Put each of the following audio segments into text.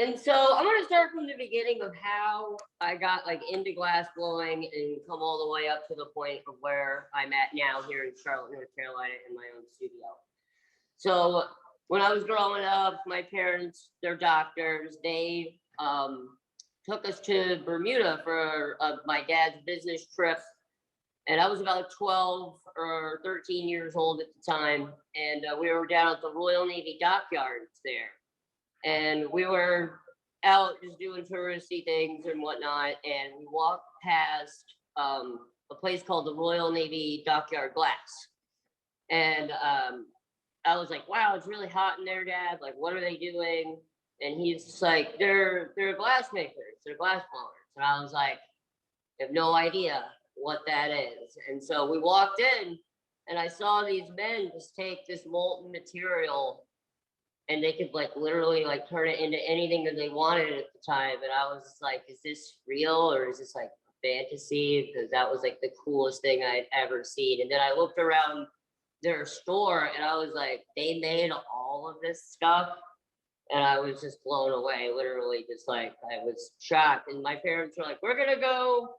And so I'm going to start from the beginning of how I got like into glass blowing and come all the way up to the point of where I'm at now here in Charlotte, North Carolina, in my own studio. So when I was growing up, my parents, they're doctors. They took us to Bermuda for my dad's business trip. And I was about 12 or 13 years old at the time. And we were down at the Royal Navy dockyards there. And we were out just doing touristy things and whatnot. And we walked past a place called the Royal Navy Dockyard Glass. And I was like, wow, it's really hot in there, Dad. Like, what are they doing? And he's just like, they're glass makers, they're glass blowers. And I was like, I have no idea what that is. And so we walked in and I saw these men just take this molten material and they could like literally like turn it into anything that they wanted at the time. And I was just like, is this real or is this like fantasy? Because that was like the coolest thing I'd ever seen. And then I looked around their store and I was like, they made all of this stuff. And I was just blown away, literally just like, I was shocked. And my parents were like, we're gonna go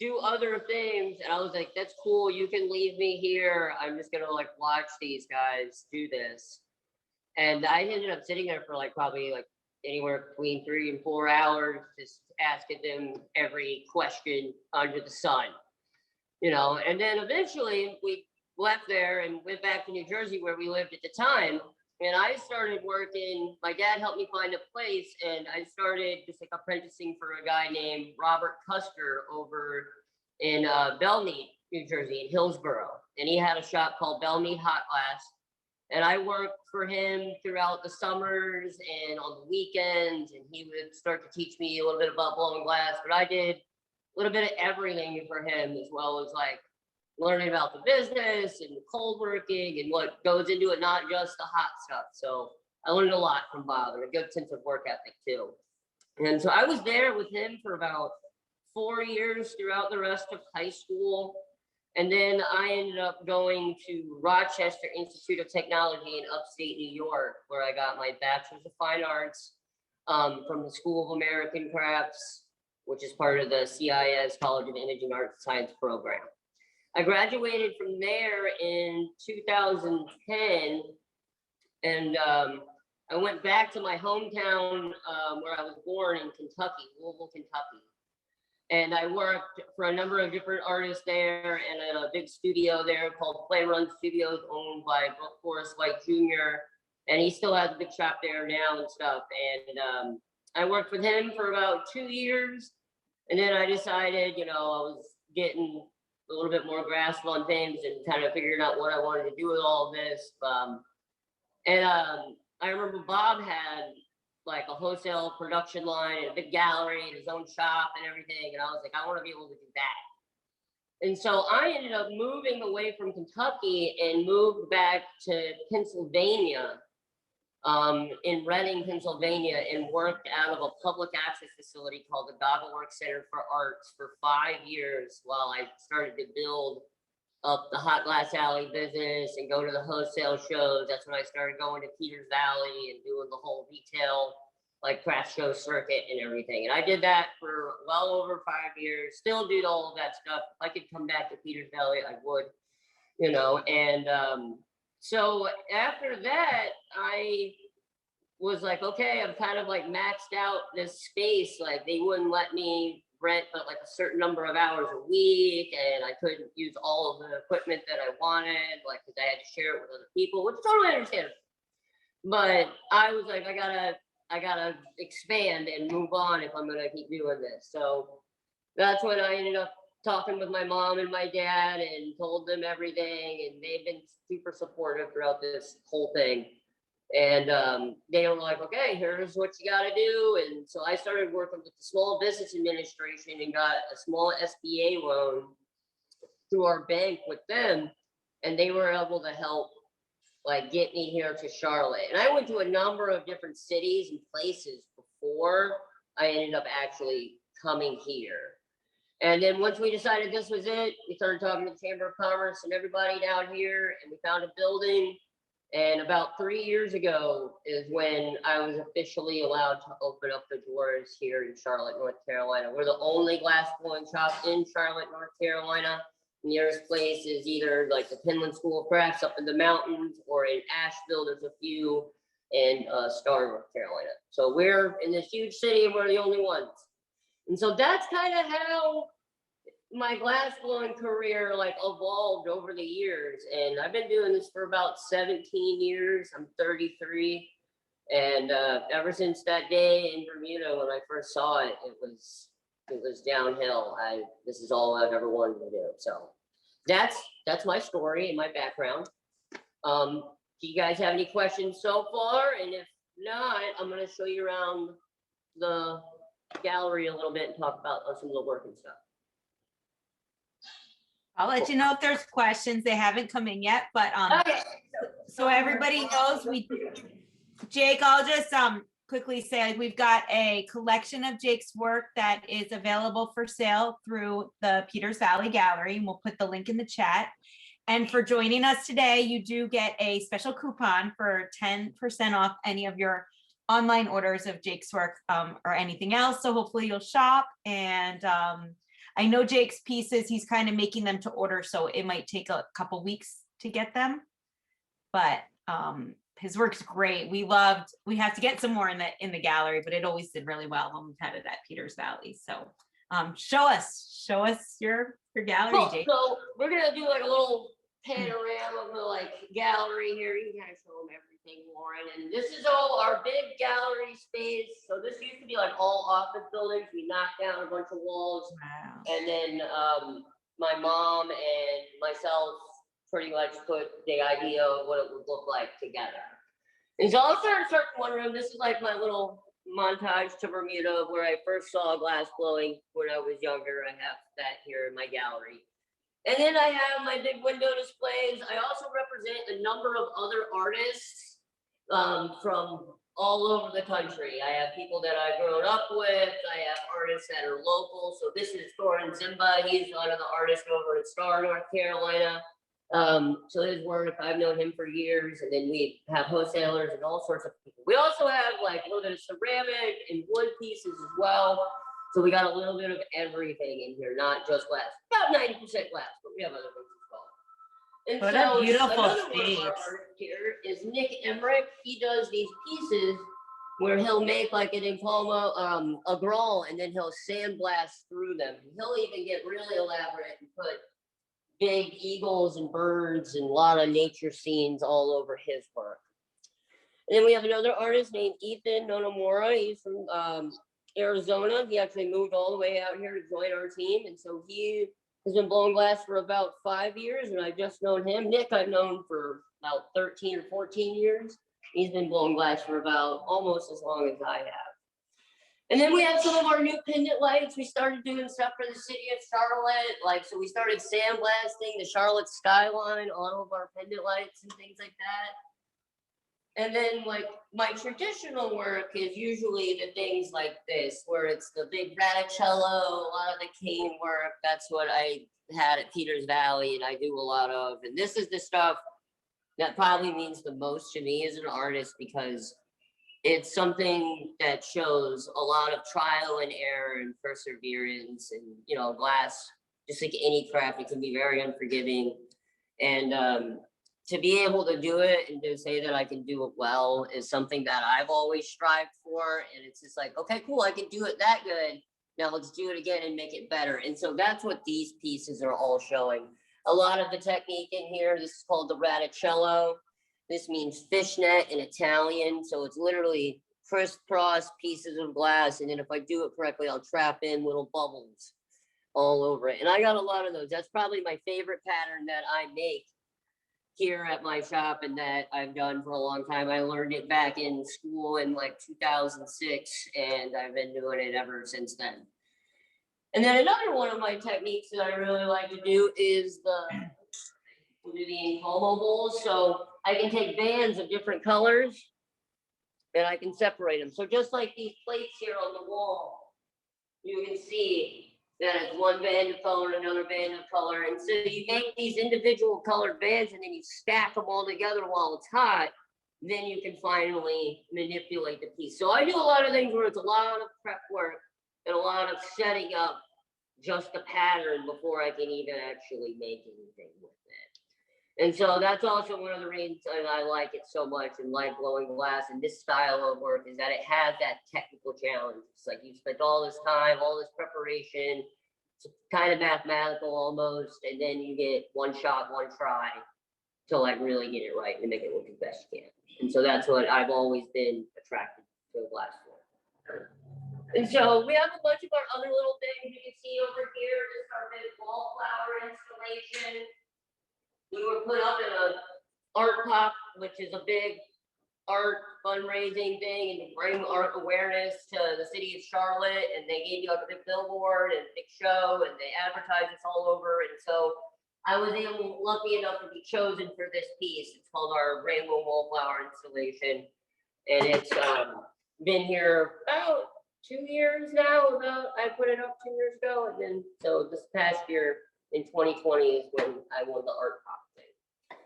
do other things. And I was like, that's cool, you can leave me here. I'm just gonna like watch these guys do this. And I ended up sitting there for like probably like anywhere between 3 and 4 hours, just asking them every question under the sun, you know. And then eventually we left there and went back to New Jersey where we lived at the time. And I started working, my dad helped me find a place and I started just like apprenticing for a guy named Robert Custer over in Belmead, New Jersey, in Hillsborough. And he had a shop called Belmead Hot Glass. And I worked for him throughout the summers and on the weekends. And he would start to teach me a little bit about blowing glass. But I did a little bit of everything for him, as well as like learning about the business and the cold working and what goes into it, not just the hot stuff. So I learned a lot from Bob and a good sense of work ethic too. And so I was there with him for about 4 years throughout the rest of high school. And then I ended up going to Rochester Institute of Technology in upstate New York, where I got my Bachelor's of Fine Arts from the School of American Crafts, which is part of the CIS College of Imaging Arts and Science program. I graduated from there in 2010, and I went back to my hometown where I was born in Kentucky, Louisville, Kentucky. And I worked for a number of different artists there and at a big studio there called Play Run Studios, owned by Brooke Forrest White Jr. And he still has a big shop there now and stuff. And I worked with him for about 2 years. And then I decided, you know, I was getting a little bit more grasp on things and kind of figuring out what I wanted to do with all of this. I remember Bob had like a wholesale production line and a big gallery and his own shop and everything. And I was like, I want to be able to do that. And so I ended up moving away from Kentucky and moved back to Pennsylvania, in Reading, Pennsylvania, and worked out of a public access facility called the Goggle-Works Center for Arts for 5 years while I started to build up the Hot Glass Alley business and go to the wholesale shows. That's when I started going to Peters Valley and doing the whole retail, like craft show circuit and everything. And I did that for well over 5 years, still did all of that stuff. If I could come back to Peters Valley, I would, you know. And so after that, I was like, okay, I'm kind of like maxed out this space. Like they wouldn't let me rent but like a certain number of hours a week, and I couldn't use all of the equipment that I wanted, like because I had to share it with other people, which is totally understandable. But I was like, I gotta expand and move on if I'm gonna keep doing this. So that's when I ended up talking with my mom and my dad and told them everything, and they've been super supportive throughout this whole thing. And they were like, okay, here's what you got to do. And so I started working with the Small Business Administration and got a small SBA loan through our bank with them. And they were able to help like get me here to Charlotte. And I went to a number of different cities and places before I ended up actually coming here. And then once we decided this was it, we started talking to the Chamber of Commerce and everybody down here, and we found a building. And about 3 years ago is when I was officially allowed to open up the doors here in Charlotte, North Carolina. We're the only glass blowing shop in Charlotte, North Carolina. Nearest place is either like the Penland School of Crafts up in the mountains, or in Asheville, there's a few, and Star, North Carolina. So we're in this huge city and we're the only ones. And so that's kind of how my glass blowing career like evolved over the years. And I've been doing this for about 17 years. I'm 33. And ever since that day in Bermuda, when I first saw it, it was downhill. This is all I've ever wanted to do. So that's my story and my background. Do you guys have any questions so far? And if not, I'm going to show you around the gallery a little bit and talk about some of the work and stuff. I'll let you know if there's questions. They haven't come in yet, but Okay. so everybody knows Jake, I'll just quickly say we've got a collection of Jake's work that is available for sale through the Peters Valley Gallery, and we'll put the link in the chat. And for joining us today, you do get a special coupon for 10% off any of your online orders of Jake's work or anything else. So hopefully you'll shop. And I know Jake's pieces, he's kind of making them to order, so it might take a couple weeks to get them. But his work's great. We have to get some more in the gallery, but it always did really well when we've had it at Peters Valley. So show us your gallery, Cool. Jake. So we're gonna do like a little panorama of the like gallery here. You can kind of show them everything, Lauren. And this is all our big gallery space. So this used to be like all office buildings. We knocked down a bunch of walls. Wow. And then my mom and myself pretty much put the idea of what it would look like together. And so I'll start one room. This is like my little montage to Bermuda where I first saw glass blowing when I was younger. I have that here in my gallery. And then I have my big window displays. I also represent a number of other artists from all over the country. I have people that I've grown up with. I have artists that are local. So this is Thorin Zimba. He's one of the artists over in Star, North Carolina. So his work, I've known him for years. And then we have wholesalers and all sorts of people. We also have like a little bit of ceramic and wood pieces as well. So we got a little bit of everything in here, not just glass. About 90% glass, but we have other things as well. And what so a beautiful another one space. of our artists here is Nick Emmerich. He does these pieces where he'll make like an encoma, a grawl, and then he'll sandblast through them. He'll even get really elaborate and put big eagles and birds and a lot of nature scenes all over his work. And then we have another artist named Ethan Nonomora. He's from Arizona. He actually moved all the way out here to join our team. And so he has been blowing glass for about 5 years, and I've just known him. Nick, I've known for about 13 or 14 years. He's been blowing glass for about almost as long as I have. And then we have some of our new pendant lights. We started doing stuff for the city of Charlotte. So we started sandblasting the Charlotte skyline, all of our pendant lights and things like that. And then like my traditional work is usually the things like this, where it's the big Radicello, a lot of the cane work. That's what I had at Peters Valley and I do a lot of. And this is the stuff that probably means the most to me as an artist, because it's something that shows a lot of trial and error and perseverance. And, you know, glass, just like any craft, it can be very unforgiving. And to be able to do it and to say that I can do it well is something that I've always strived for. And it's just like, okay, cool, I can do it that good. Now let's do it again and make it better. And so that's what these pieces are all showing. A lot of the technique in here, this is called the Rattacello. This means fishnet in Italian. So it's literally crisscross pieces of glass. And then if I do it correctly, I'll trap in little bubbles all over it. And I got a lot of those. That's probably my favorite pattern that I make here at my shop and that I've done for a long time. I learned it back in school in like 2006, and I've been doing it ever since then. And then another one of my techniques that I really like to do is the encoma bowls. So I can take bands of different colors and I can separate them. So just like these plates here on the wall, you can see then it's one band of color, another band of color. And so you make these individual colored bands and then you stack them all together while it's hot. Then you can finally manipulate the piece. So I do a lot of things where it's a lot of prep work and a lot of setting up just the pattern before I can even actually make anything with it. And so that's also one of the reasons I like it so much and like blowing glass and this style of work is that it has that technical challenge. It's like you spent all this time, all this preparation, it's kind of mathematical almost, and then you get one shot, one try to like really get it right and make it look as best you can. And so that's what I've always been attracted to glass for. And so we have a bunch of our other little things you can see over here. This is our big wallflower installation. We were put up in a art pop, which is a big art fundraising thing and to bring art awareness to the city of Charlotte. And they gave you like a big billboard and a big show and they advertised us all over. And so I was lucky enough to be chosen for this piece. It's called our Rainbow Wallflower installation. And it's been here about 2 years now. I put it up 2 years ago. And then, so this past year in 2020 is when I won the art pop thing.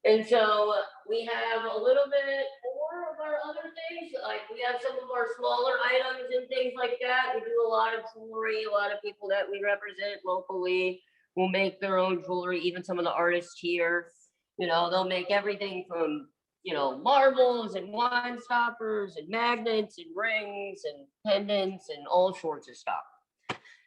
And so we have a little bit more of our other things. Like we have some of our smaller items and things like that. We do a lot of jewelry. A lot of people that we represent locally will make their own jewelry. Even some of the artists here, you know, they'll make everything from, you know, marbles and wine stoppers and magnets and rings and pendants and all sorts of stuff.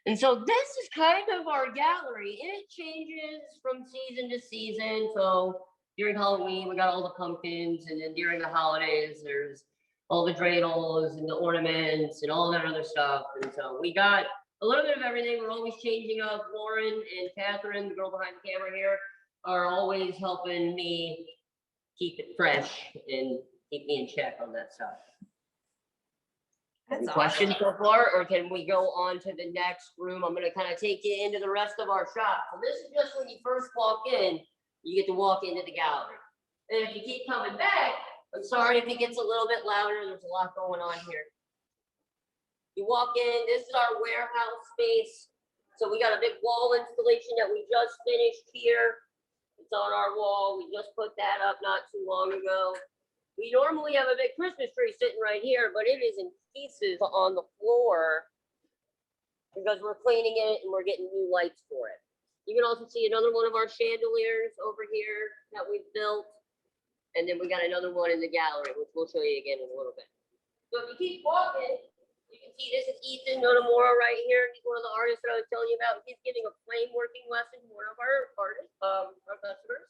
And so this is kind of our gallery. It changes from season to season. So during Halloween, we got all the pumpkins, and then during the holidays, there's all the dreidels and the ornaments and all that other stuff. And so we got a little bit of everything. We're always changing up. Lauren and Catherine, the girl behind the camera here, are always helping me keep it fresh and keep me in check on that stuff. Any questions so far, or can we go on to the next room? I'm going to kind of take you into the rest of our shop. So this is just when you first walk in, you get to walk into the gallery. And if you keep coming back, I'm sorry if it gets a little bit louder. There's a lot going on here. You walk in, this is our warehouse space. So we got a big wall installation that we just finished here. It's on our wall. We just put that up not too long ago. We normally have a big Christmas tree sitting right here, but it is in pieces on the floor because we're cleaning it and we're getting new lights for it. You can also see another one of our chandeliers over here that we've built. And then we got another one in the gallery, which we'll show you again in a little bit. So if you keep walking, you can see this is Ethan Nonomora right here. He's one of the artists that I was telling you about. He's giving a flame working lesson to one of our artists, our customers.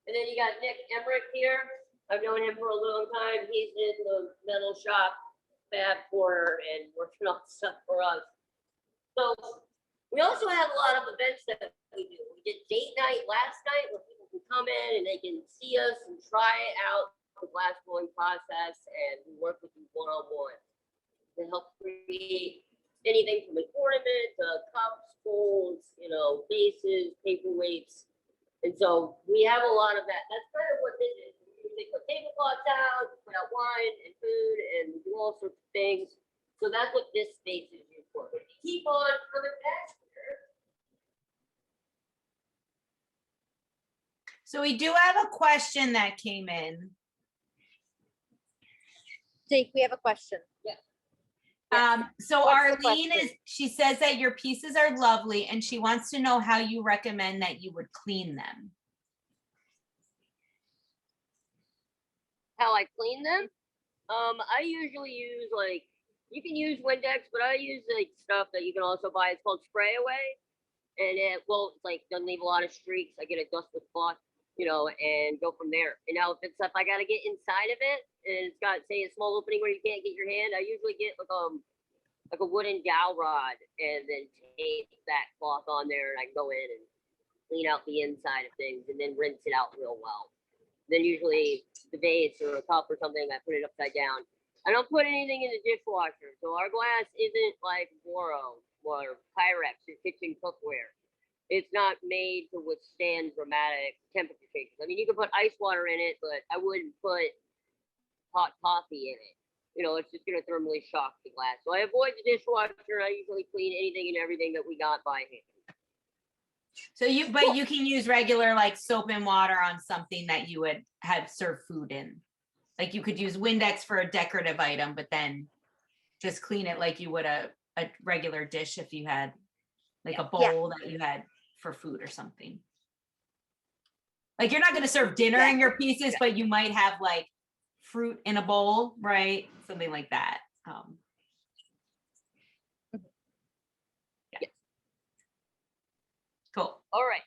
And then you got Nick Emmerich here. I've known him for a long time. He's in the metal shop, fab corner, and working on stuff for us. So we also have a lot of events that we do. We did date night last night where people can come in and they can see us and try out the glass blowing process, and we work with you one-on-one to help create anything from an ornament to cups, bowls, you know, vases, paperweights. And so we have a lot of that. That's kind of what this is. They put tablecloths out, put out wine and food, and do all sorts of things. So that's what this space is used for. If you keep on coming back here. So we do have a question that came in. Jake, we have a question. So What's the Arlene question? she says that your pieces are lovely and she wants to know how you recommend that you would clean them. How I clean them? I usually use like, you can use Windex, but I use like stuff that you can also buy. It's called Spray Away. And it will like doesn't leave a lot of streaks. I get a dustless cloth, you know, and go from there. And now if it's if I gotta get inside of it and it's got say a small opening where you can't get your hand, I usually get like a wooden dowel rod and then tape that cloth on there and I go in and clean out the inside of things and then rinse it out real well. Then usually the vase or a cup or something, I put it upside down. I don't put anything in the dishwasher. So our glass isn't like Boro or Pyrex or kitchen cookware. It's not made to withstand dramatic temperature changes. I mean, you can put ice water in it, but I wouldn't put hot coffee in it. it's just gonna thermally shock the glass. So I avoid the dishwasher. I usually clean anything and everything that we got by hand. So but you can use regular like soap and water on something that you would have served food in. Like you could use Windex for a decorative item, but then just clean it like you would a regular dish if you had like a bowl that you had for food or something. Like you're not going to serve dinner in your pieces, but you might have like fruit in a bowl, right? Something like that. Yeah. Cool. All right.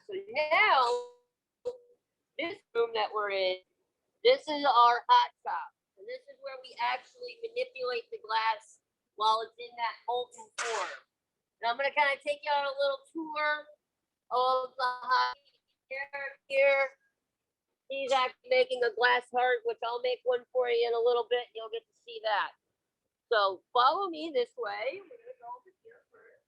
So now, this room that we're in, this is our hot shop. And this is where we actually manipulate the glass while it's in that molten form. And I'm going to kind of take you on a little tour of the hot here. He's actually making a glass heart, which I'll make one for you in a little bit. You'll get to see that. So follow me this way. We're going to go over here first.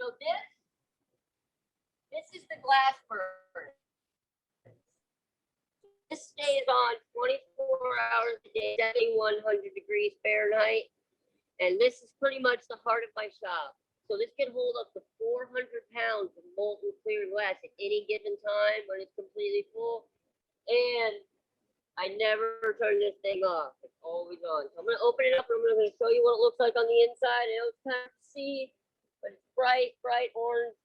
So this is the glass furnace. This stays on 24 hours a day, 7,100 degrees Fahrenheit. And this is pretty much the heart of my shop. So this can hold up to 400 pounds of molten clear glass at any given time when it's completely full. And I never turn this thing off. It's always on. So I'm going to open it up and I'm going to show you what it looks like on the inside. I know it's kind of see, but it's bright orange.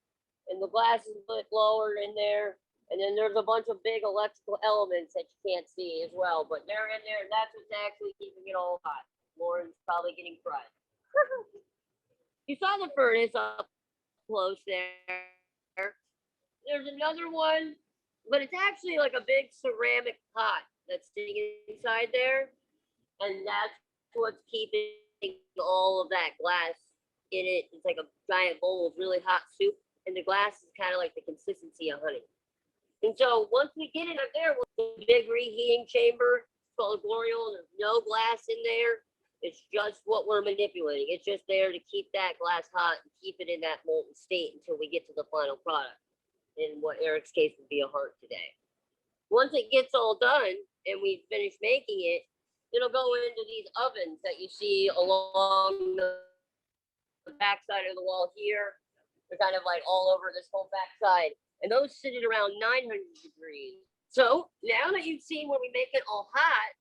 And the glass is a bit lower in there. And then there's a bunch of big electrical elements that you can't see as well. But they're in there. And that's what's actually keeping it all hot. Lauren's probably getting fried. You saw the furnace up close there. There's another one, but it's actually like a big ceramic pot that's sitting inside there. And that's what's keeping all of that glass in it. It's like a giant bowl of really hot soup. And the glass is kind of like the consistency of honey. And so once we get it up there, with the big reheating chamber, it's called Gloriole, there's no glass in there. It's just what we're manipulating. It's just there to keep that glass hot and keep it in that molten state until we get to the final product. In what Eric's case would be a heart today. Once it gets all done and we finish making it, it'll go into these ovens that you see along the backside of the wall here. They're kind of like all over this whole backside. And those sit at around 900 degrees. So now that you've seen where we make it all hot,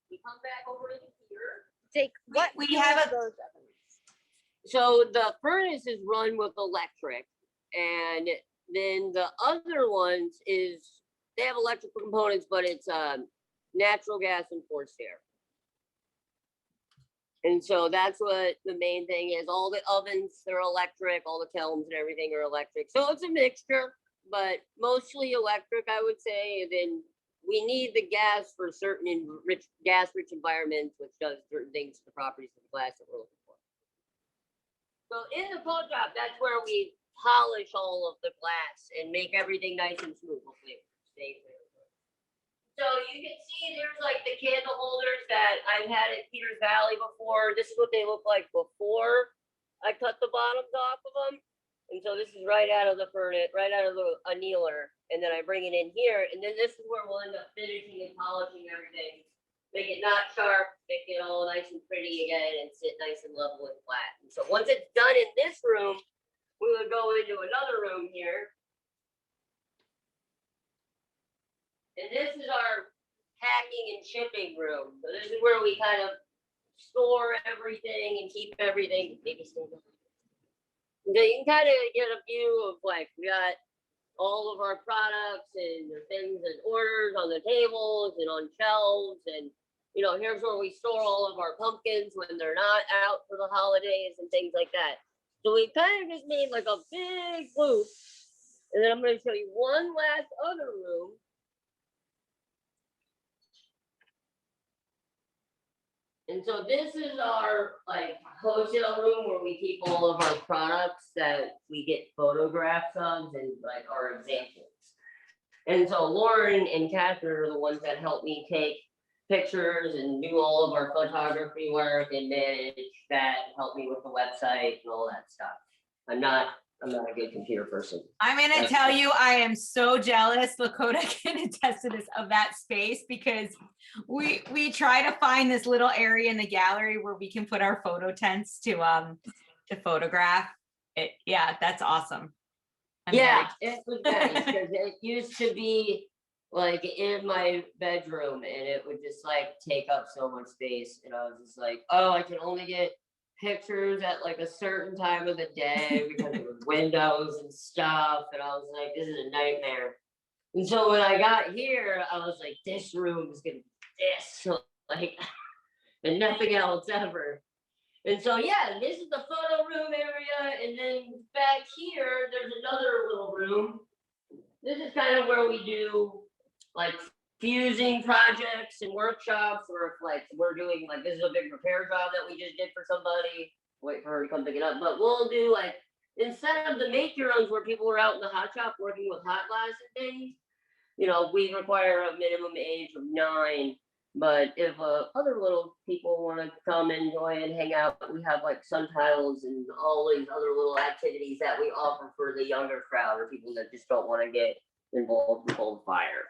we come back over to here. Jake, what We have a those ovens? So the furnace is run with electric, and then the other ones they have electrical components, but it's natural gas and forced air. And so that's what the main thing is. All the ovens, they're electric, all the kilns and everything are electric. So it's a mixture, but mostly electric, I would say. And then we need the gas for certain gas-rich environments, which does certain things to the properties of the glass that we're looking for. So in the cold drop, that's where we polish all of the glass and make everything nice and smooth. Hopefully it stays there. So you can see there's like the candle holders that I've had at Peters Valley before. This is what they look like before I cut the bottoms off of them. And so this is right out of the furnace, right out of the annealer. And then I bring it in here. And then this is where we'll end up finishing and polishing everything. Make it not sharp, make it all nice and pretty again, and sit nice and level and flat. And so once it's done in this room, we would go into another room here. And this is our packing and shipping room. So this is where we kind of store everything and keep everything. Maybe stand up. So you can kind of get a view of like, we got all of our products and the things and orders on the tables and on shelves. And, you know, here's where we store all of our pumpkins when they're not out for the holidays and things like that. So we kind of just made like a big loop. And then I'm going to show you one last other room. And so this is our like wholesale room where we keep all of our products that we get photographs of and like our examples. And so Lauren and Catherine are the ones that help me take pictures and do all of our photography work and manage that, help me with the website and all that stuff. I'm not a good computer person. I'm gonna tell you, I am so jealous. Lakota can attest to this, of that space, because we try to find this little area in the gallery where we can put our photo tents to photograph it. Yeah, that's awesome. Yeah, it was nice because it used to be like in my bedroom and it would just like take up so much space. And I was just like, oh, I can only get pictures at like a certain time of the day because of the windows and stuff. And I was like, this is a nightmare. And so when I got here, I was like, this room is gonna be this, like, and nothing else ever. And so, yeah, this is the photo room area. And then back here, there's another little room. This is kind of where we do like fusing projects and workshops, or if like we're doing like, this is a big repair job that we just did for somebody, wait for her to come pick it up. But we'll do like, instead of the make your owns where people are out in the hot shop working with hot glass and things, you know, we require a minimum age of 9. But if other little people want to come enjoy and hang out, we have like sun tiles and all these other little activities that we offer for the younger crowd or people that just don't want to get involved with old fire.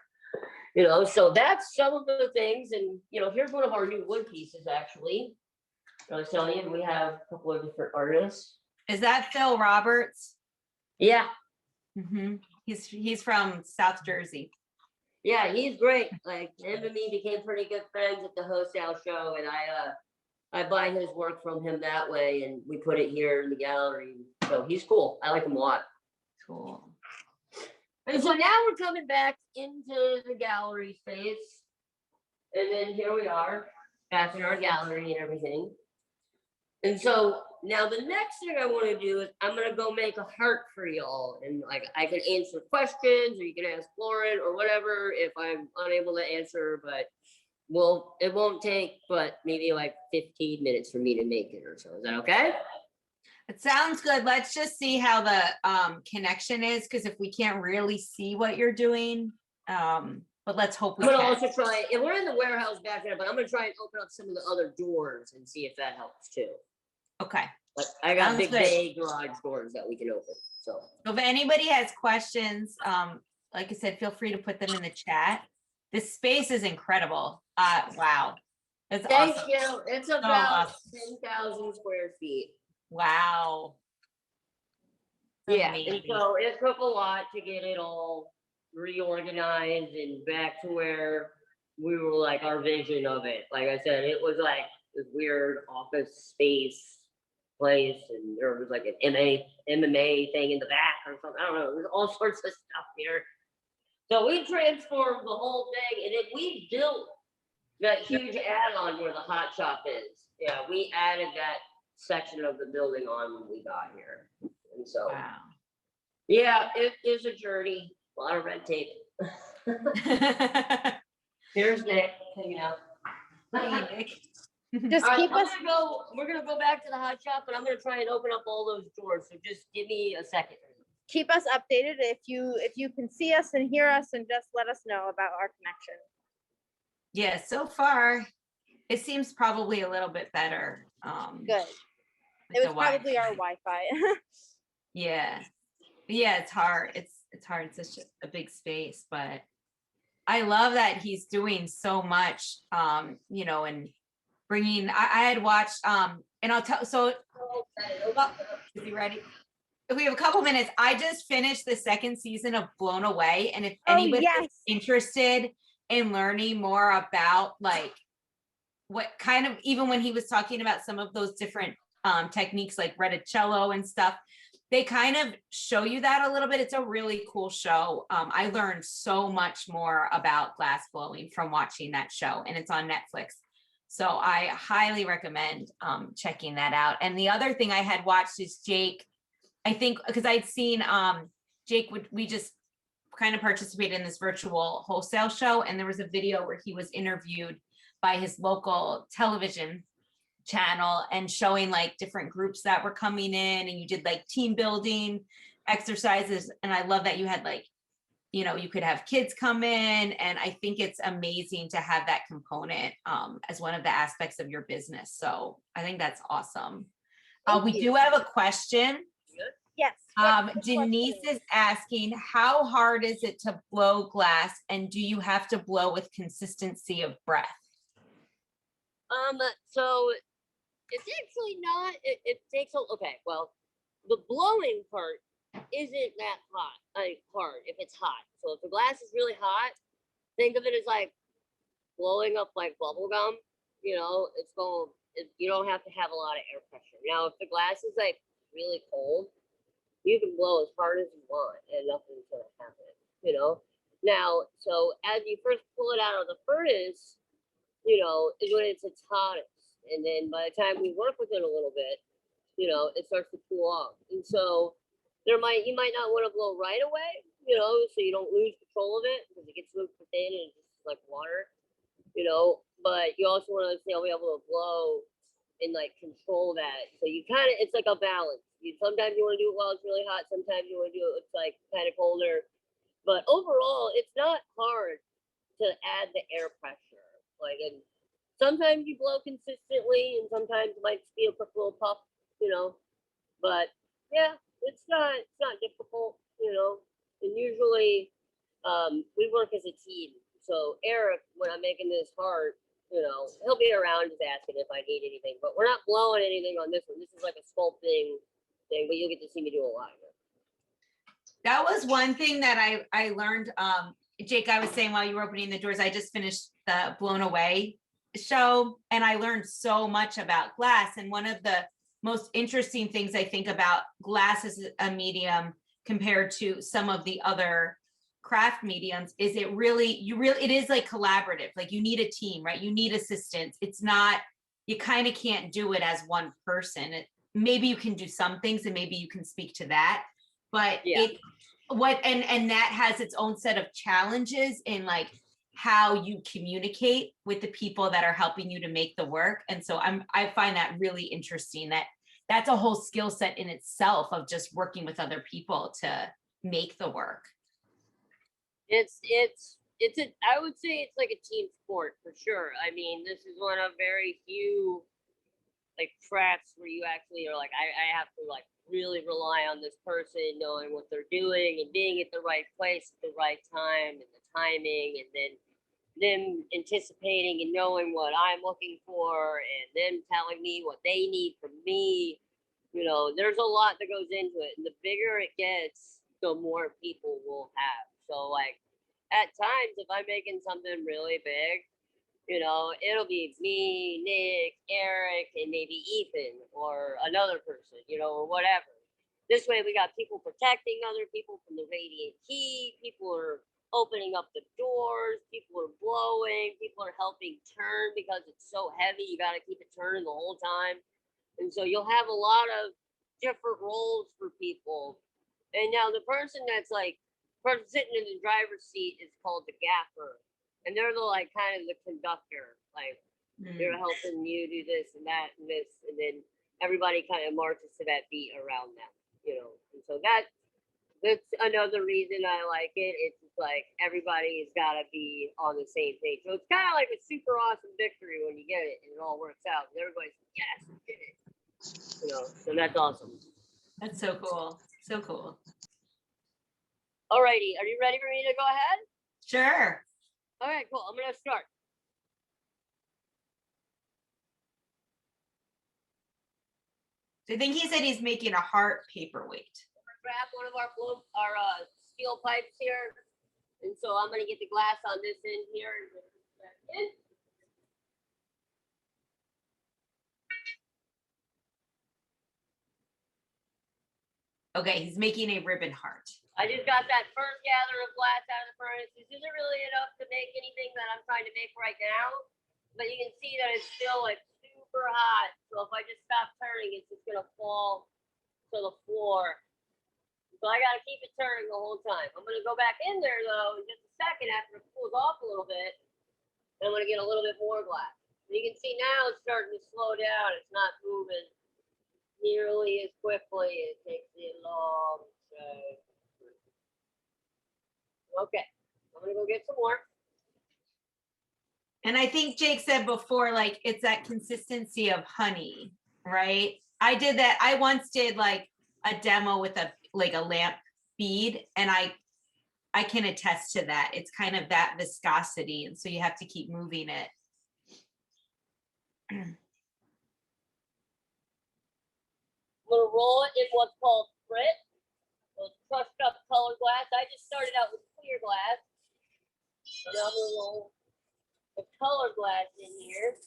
You know, so that's some of the things. And, you know, here's one of our new wood pieces, actually. I was telling you, we have a couple of different artists. Is that Phil Roberts? Yeah. Mm-hmm. He's from South Jersey. Yeah, he's great. Like him and me became pretty good friends at the Wholesale show, and I buy his work from him that way, and we put it here in the gallery. So he's cool. I like him a lot. Cool. And so now we're coming back into the gallery space, and then here we are back in our gallery and everything. And so now the next thing I want to do is I'm going to go make a heart for y'all. And like I can answer questions or you can ask Lauren or whatever if I'm unable to answer, but it won't take but maybe like 15 minutes for me to make it or so. Is that okay? It sounds good. Let's just see how the connection is, because if we can't really see what you're doing, but let's hope we I'm can. going to also try, and we're in the warehouse back there, but I'm going to try and open up some of the other doors and see if that helps too. Okay. Like, I got Sounds big good. bay garage doors that we can open. So If anybody has questions, like I said, feel free to put them in the chat. This space is incredible. Wow. It's thank awesome. you. It's about awesome. 10,000 square feet. Wow. Yeah, Amazing. and so it took a lot to get it all reorganized and back to where we were like our vision of it. Like I said, it was like this weird office space place, and there was like an MMA thing in the back or something. I don't know. There's all sorts of stuff here. So we transformed the whole thing, and then we built that huge add-on where the hot shop is. Yeah, we added that section of the building on when we got here. And so, Wow. yeah, it is a journey. A lot of red tape. Here's Nick hanging out. Hey, Nick. Just All right, keep us, we're gonna go back to the hot shop, but I'm gonna try and open up all those doors. So just give me a second. keep us updated if you can see us and hear us, and just let us know about our connection. Yeah, so far it seems probably a little bit better. Good. with It the was probably our Wi-Fi. Wi-Fi. Yeah. Yeah, it's hard. It's hard. It's such a big space, but I love that he's doing so much, you know, and bringing, I had watched, and I'll tell, so, well, is he ready? If we have a couple minutes, I just finished the second season of Blown Away. And if anybody's yes. interested in learning more about like what kind of, even when he was talking about some of those different techniques like Radicello and stuff, they kind of show you that a little bit. It's a really cool show. I learned so much more about glass blowing from watching that show, and it's on Netflix. So I highly recommend checking that out. And the other thing I had watched is Jake, I think, because I'd seen Jake, we just kind of participated in this virtual wholesale show, and there was a video where he was interviewed by his local television channel and showing like different groups that were coming in, and you did like team building exercises. And I love that you had like you know, you could have kids come in, and I think it's amazing to have that component as one of the aspects of your business. So I think that's awesome. We do have a question. Yes. Denise is asking, how hard is it to blow glass, and do you have to blow with consistency of breath? So it's actually not, it takes okay, well, the blowing part isn't that hard if it's hot. So if the glass is really hot, think of it as like blowing up like bubble gum. You know, you don't have to have a lot of air pressure. Now, if the glass is like really cold, you can blow as hard as you want and nothing's gonna happen, you know? Now, so as you first pull it out of the furnace, you know, is when it's its hottest. And then by the time we work with it a little bit, you know, it starts to cool off. And so you might not want to blow right away, you know, so you don't lose control of it because it gets super thin and it's just like water, you know, but you also want to be able to blow and like control that. So you it's like a balance. Sometimes you want to do it while it's really hot. Sometimes you want to do it when it's like kind of colder. But overall, it's not hard to add the air pressure. And sometimes you blow consistently, and sometimes it might be a quick little puff, you know. But yeah, it's not difficult, you know. And usually, we work as a team. So Eric, when I'm making this hard, you know, he'll be around just asking if I need anything. But we're not blowing anything on this one. This is like a sculpting thing, but you'll get to see me do a lot of it. That was one thing that I learned. Jake, I was saying while you were opening the doors, I just finished the Blown Away show, and I learned so much about glass. And one of the most interesting things I think about glass as a medium compared to some of the other craft mediums is it is like collaborative. Like you need a team, right? You need assistance. It's not, you kind of can't do it as one person. Maybe you can do some things, and maybe you can speak to that, but yeah. And that has its own set of challenges in like how you communicate with the people that are helping you to make the work. And so I find that really interesting, that's a whole skill set in itself of just working with other people to make the work. I would say it's like a team sport for sure. I mean, this is one of very few like crafts where you actually are like, I have to like really rely on this person knowing what they're doing and being at the right place at the right time and the timing, and then them anticipating and knowing what I'm looking for and them telling me what they need from me. You know, there's a lot that goes into it, and the bigger it gets, the more people will have. So like at times, if I'm making something really big, you know, it'll be me, Nick, Eric, and maybe Ethan or another person, you know, or whatever. This way we got people protecting other people from the radiant heat. People are opening up the doors. People are blowing. People are helping turn because it's so heavy. You got to keep it turning the whole time. And so you'll have a lot of different roles for people. And now the person that's like, person sitting in the driver's seat is called the Gaffer. And they're the like kind of the conductor, like they're helping you do this and that and this, and then everybody kind of marches to that beat around them, you know. And so that's another reason I like it. It's just like everybody's got to be on the same page. So it's kind of like a super awesome victory when you get it and it all works out. And everybody's like, yes, we did it. You know, so that's awesome. That's so cool. So cool. Alrighty, are you ready for me to go ahead? Sure. All right, cool. I'm gonna start. So I think he said he's making a heart paperweight. Grab one of our steel pipes here, and so I'm gonna get the glass on this end here and put it back in. Okay, he's making a ribbon heart. I just got that first gather of glass out of the furnace. This isn't really enough to make anything that I'm trying to make right now, but you can see that it's still like super hot. So if I just stop turning, it's just gonna fall to the floor. So I gotta keep it turning the whole time. I'm gonna go back in there though in just a second after it cools off a little bit, and I'm gonna get a little bit more glass. And you can see now it's starting to slow down. It's not moving nearly as quickly. It takes a long time. Okay, I'm gonna go get some more. And I think Jake said before, like, it's that consistency of honey, right? I did that. I once did like a demo with a lamp bead, and I can attest to that. It's kind of that viscosity, and so you have to keep moving it. I'm gonna roll it in what's called grit. So it's crushed up colored glass. I just started out with clear glass. And I'm gonna roll the colored glass in here.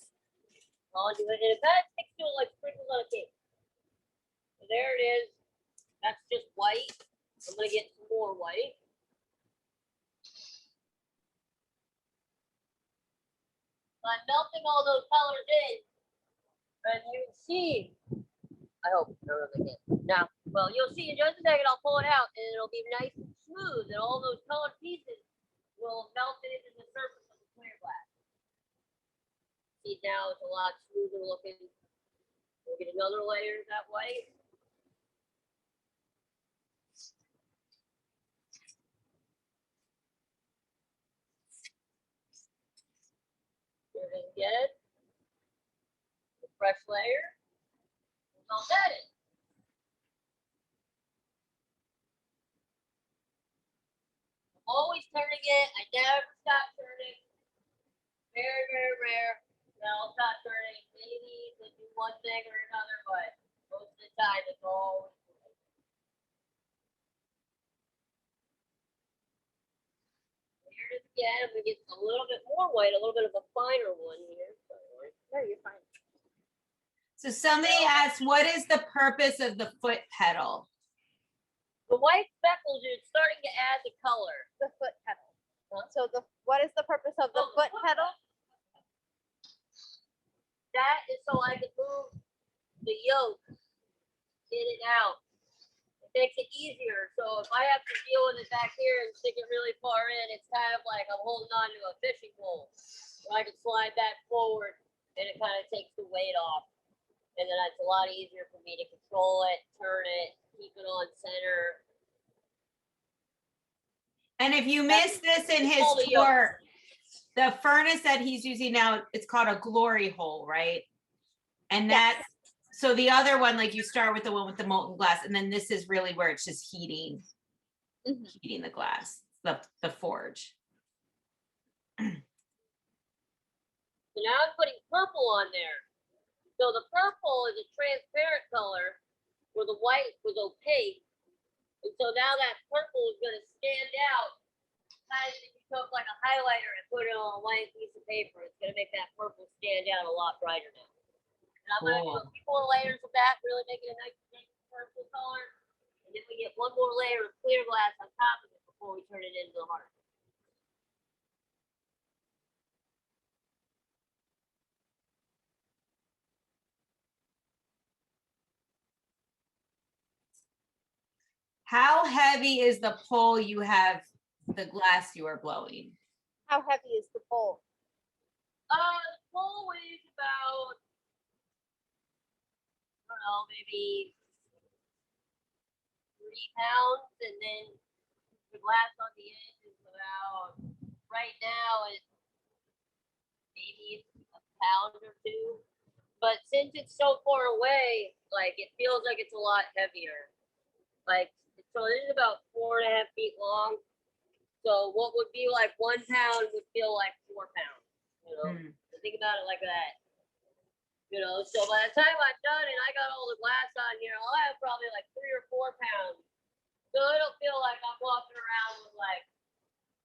I'll do it, and it kind of sticks to it like sprinkles on a cake. So there it is. That's just white. I'm gonna get some more white. So I'm melting all those colors in, and you can see. I hope. I don't know if I can. Now, well, you'll see in just a second. I'll pull it out, and it'll be nice and smooth, and all those colored pieces will melt into the surface of the clear glass. See, now it's a lot smoother looking. We'll get another layer of that white. You're gonna get it. A fresh layer. Melt that in. Always turning it. I never stop turning. Very, very rare. Then I'll stop turning. Maybe to do one thing or another, but most of the time it's always right. Here it is again. I'm gonna get a little bit more white, a little bit of a finer one here. No, you're fine. So somebody asked, what is the purpose of the foot pedal? The white speckles are starting to add the color. The foot pedal. Huh? So what is the purpose of the Oh, foot pedal? That is so I can move the yoke in and out. It makes it easier. So if I have to deal with it back here and stick it really far in, it's kind of like I'm holding on to a fishing pole. So I can slide that forward and it kind of takes the weight off. And then it's a lot easier for me to control it, turn it, keep it on center. And if you missed this in his all the tour, the furnace that he's using now, it's called a glory hole, right? And Yes. that's, so the other one, like you start with the one with the molten glass, and then this is really where it's just heating, Mhm. heating the glass, the forge. So now I'm putting purple on there. So the purple is a transparent color where the white was opaque. And so now that purple is going to stand out. Kind of if you took like a highlighter and put it on a white piece of paper, it's going to make that purple stand out a lot brighter now. And I'm going to do a few more layers of that, really make it a nice purple color. And then we get one more layer of clear glass on top of it before we turn it into the heart. How heavy is the pole you have, the glass you are blowing? How heavy is the pole? The pole weighs about, I don't know, maybe 3 pounds, and then the glass on the end is about, right now it's maybe a pound or 2. But since it's so far away, like it feels like it's a lot heavier. Like, so it is about 4.5 feet long. So what would be like 1 pound would feel like 4 pounds, you know? So think about it like that. You know, so by the time I'm done and I got all the glass on here, I'll have probably like 3 or 4 pounds. So it'll feel like I'm walking around with like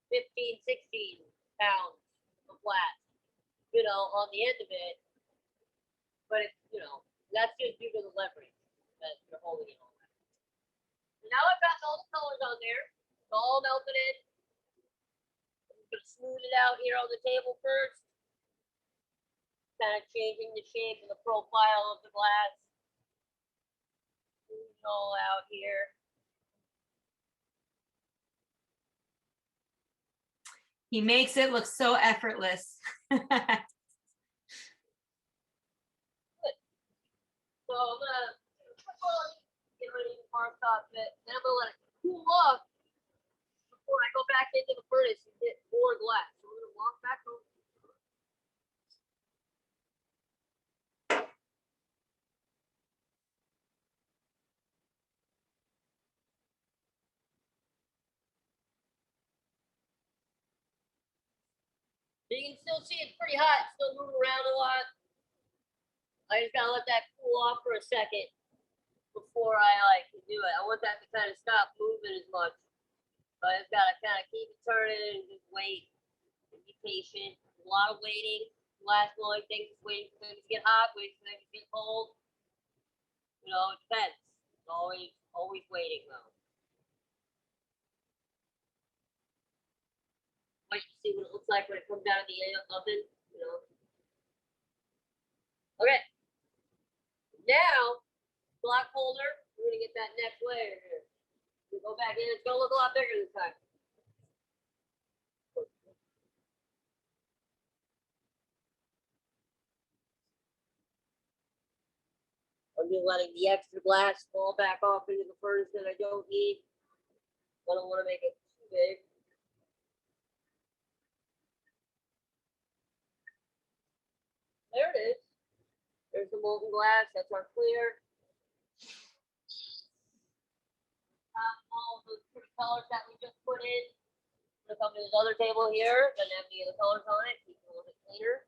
15, 16 pounds of glass, you know, on the end of it. But it's, you know, that's just due to the leverage that you're holding it on. So now I've gotten all the colors on there. It's all melted in. I'm gonna smooth it out here on the table first. Kind of changing the shape and the profile of the glass. Smooth it all out here. He makes it look so effortless. So I'm gonna get ready to mark off it. Then I'm gonna let it cool off before I go back into furnace, you get more glass. So we're gonna walk back over. So you can still see it's pretty hot, it's still moving around a lot. I just gotta let that cool off for a second before I like do it. I want that to kind of stop moving as much. So I just gotta kind of keep it turning and just wait and be patient. A lot of waiting. Last blowing things, waiting for things to get hot, waiting for things to get cold. You know, it depends. It's always waiting though. Wait to see what it looks like when it comes out of the oven, you know. Okay. Now, block holder, we're gonna get that next layer here. We go back in, it's gonna look a lot bigger this time. I'm just letting the extra glass fall back off into the furnace that I don't need. I don't want to make it too big. There it is. There's the molten glass. That's our clear. All of those pretty colors that we just put in. I'm gonna come to this other table here. Doesn't have any of the colors on it. Keep it a little bit cleaner.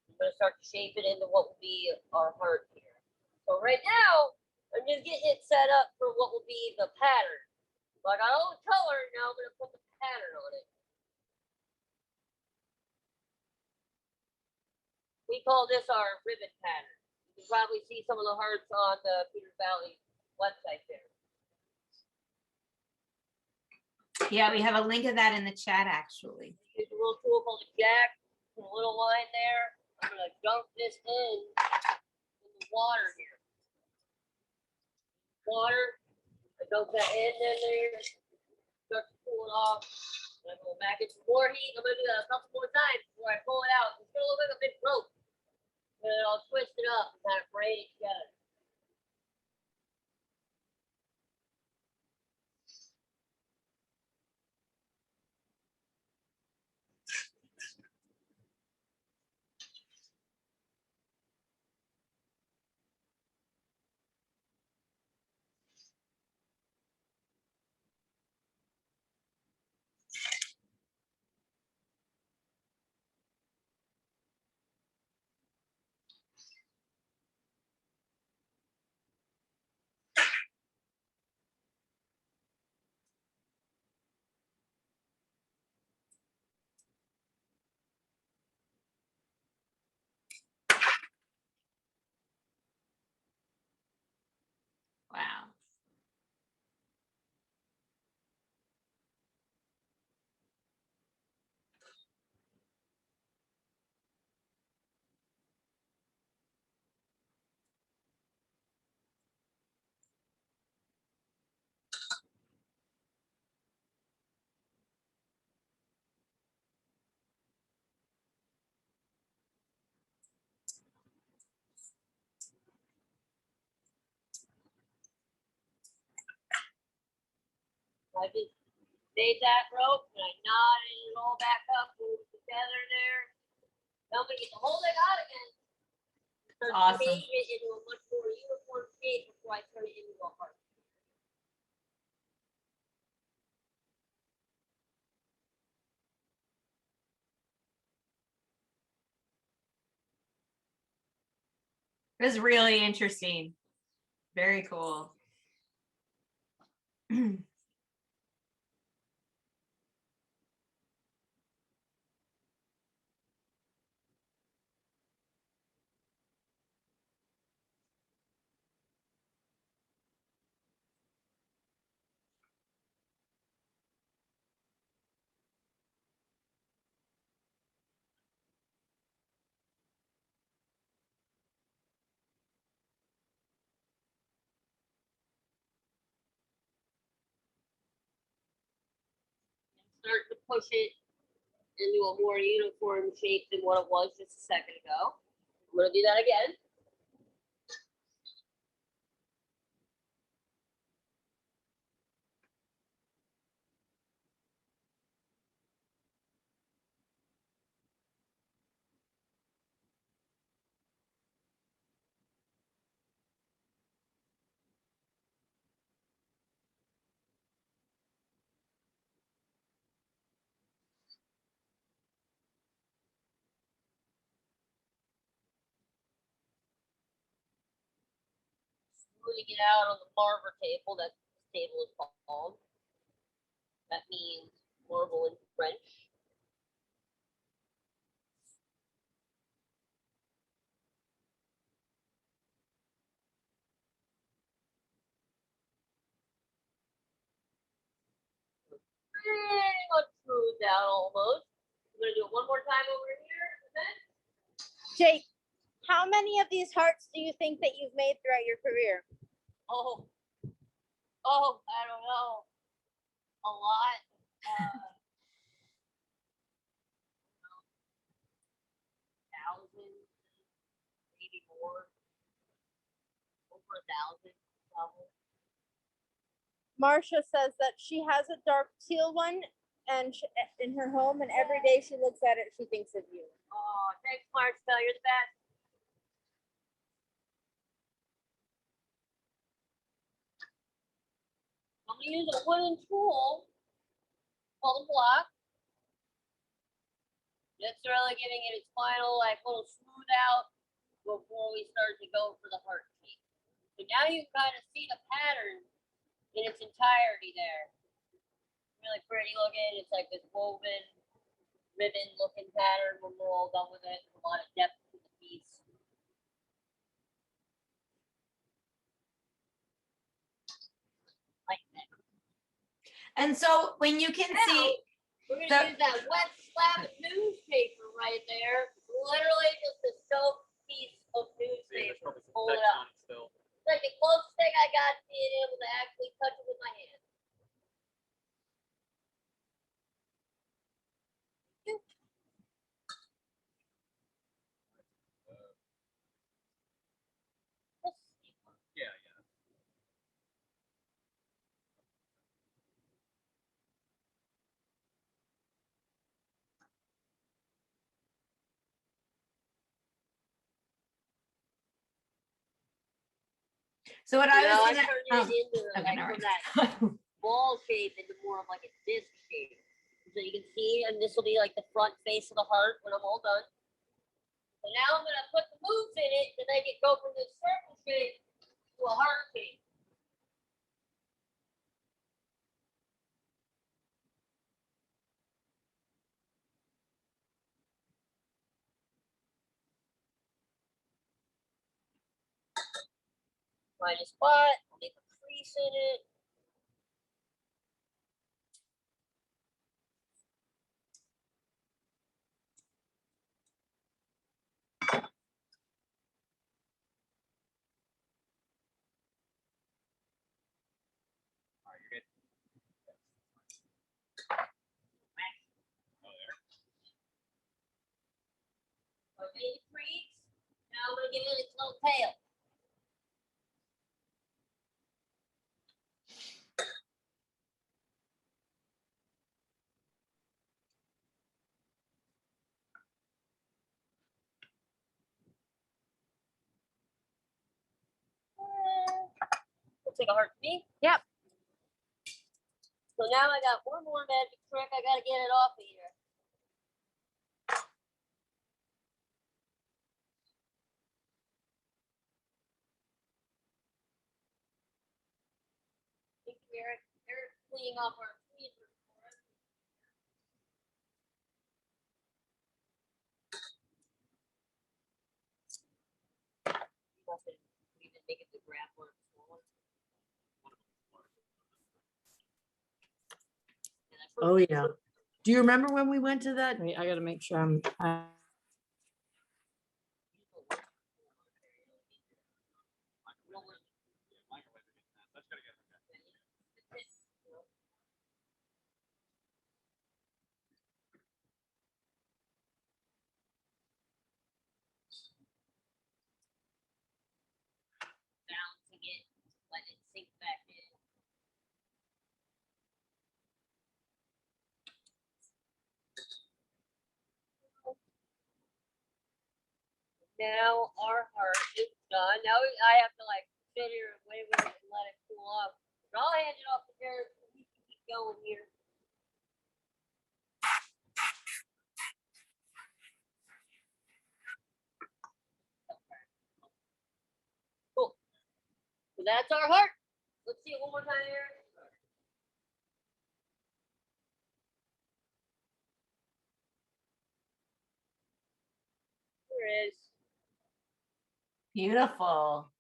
I'm gonna start to shape it into what will be our heart here. So right now, I'm just getting it set up for what will be the pattern. So I got all the color. Now I'm gonna put the pattern on it. We call this our ribbon pattern. You can probably see some of the hearts on the Peters Valley website there. Yeah, we have a link of that in the chat, actually. Use a little tool called a jack. Put a little line there. I'm gonna dunk this in the water here. Water. I dunk that in there. Start to cool it off. And I'm going back into more heat. I'm gonna do that a couple more times before I pull it out. It's gonna look like a big rope. And then I'll twist it up and kind of braid it together. Wow. I just made that rope and I knotted it all back up, moved it together there. Now I'm gonna get the whole thing out again. Start Awesome. making it into a much more uniform shape before I turn it into a heart. It was really interesting. Very cool. Start to push it into a more uniform shape than what it was just a second ago. I'm gonna do that again. putting it out on the marble table. That table is called. That means marble in French. Pretty much smoothed out almost. I'm gonna do it one more time over here. Then. Jake, how many of these hearts do you think that you've made throughout your career? Oh, I don't know. A lot. Thousand, maybe more. Over 1,000, probably. Marcia says that she has a dark teal one and in her home, and every day she looks at it, she thinks of you. Oh, thanks, Marcel. You're the best. I'm gonna use a wooden tool called a block. It's really giving it its final, like, little smooth out before we start to go for the heart shape. So now you kind of see the pattern in its entirety there. Really pretty looking. It's like this woven ribbon looking pattern when we're all done with it. There's a lot of depth to the piece. Like that. And so when you can see, We're gonna use that wet slab of newspaper right there. Literally just a soaked piece of newspaper. Hold it up. It's like the closest thing I got to being able to actually touch it with my hand. Yeah. so what I You know, was I gonna, turned oh, it into okay, like never from that ball shape into more of like a disc shape. So you can see, and this will be like the front face of the heart when I'm all done. So now I'm gonna put the moves in it to make it go from this circle shape to a heart shape. Find a spot, I'll make a crease in it. All right, you're good. So I made a crease. Now I'm gonna give it its little tail. Looks like a heart to me. Yep. So now I got one more magic trick. I gotta get it off of here. I think they're cleaning off our tweezers for us. We even make it the graph one smaller. Oh, yeah. Do you remember when we went to that? Wait, I gotta make sure Bouncing it, let it sink back in. Now our heart is done. Now I have to like sit here and wait with it and let it cool off. But I'll hand it off to Jared so we can keep going here. Cool. So that's our heart. Let's see it one more time here. There it is. Beautiful.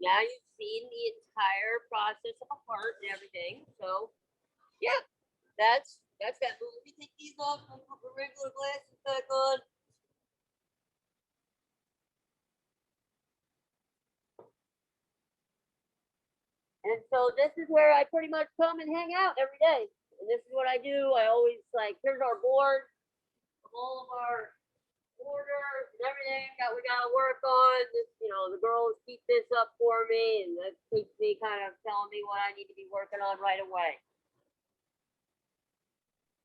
Now you've seen the entire process of a heart and everything. So, yeah, that's that. Let me take these off and put my regular glasses back on. And so this is where I pretty much come and hang out every day. And this is what I do. I always like, here's our board of all of our orders and everything that we gotta work on. This, you know, the girls keep this up for me, and that keeps me kind of telling me what I need to be working on right away.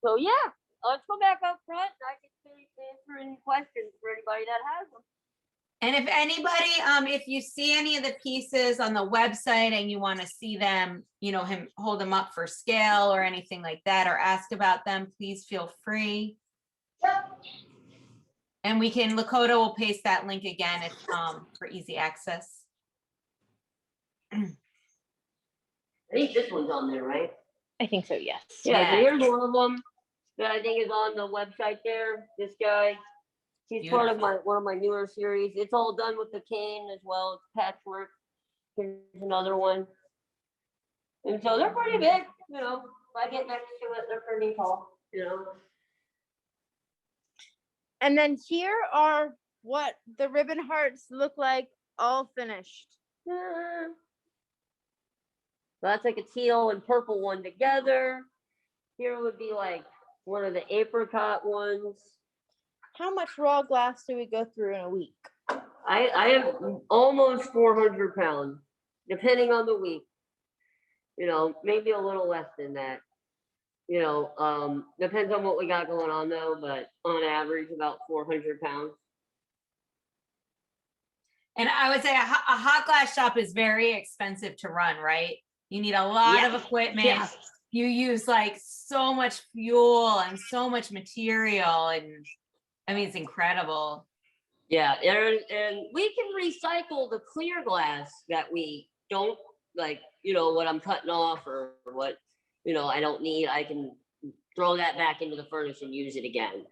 So yeah, let's go back up front. I can finish answering questions for anybody that has them. And if anybody, if you see any of the pieces on the website and you want to see them, you know, hold them up for scale or anything like that, or ask about them, please feel free. And we can, Lakota will paste that link again if, for easy access. I think this one's on there, right? I think so, yes. Yeah, so Yeah. here's one of them that I think is on the website there. This guy, he's part of one of my newer series. It's all done with the cane as well. It's patchwork. Here's another one. And so they're pretty big, you know. If I get next to it, they're pretty tall, you know. And then here are what the ribbon hearts look like, all finished. So that's like a teal and purple one together. Here would be like one of the apricot ones. How much raw glass do we go through in a week? I have almost 400 pounds, depending on the week. You know, maybe a little less than that. You know, depends on what we got going on though, but on average about 400 pounds. And I would say a hot glass shop is very expensive to run, right? You need a lot of equipment. Yeah. You use like so much fuel and so much material, and I mean, it's incredible. Yeah, and we can recycle the clear glass that we don't like, you know, what I'm cutting off or what, you know, I don't need. I can throw that back into the furnace and use it again.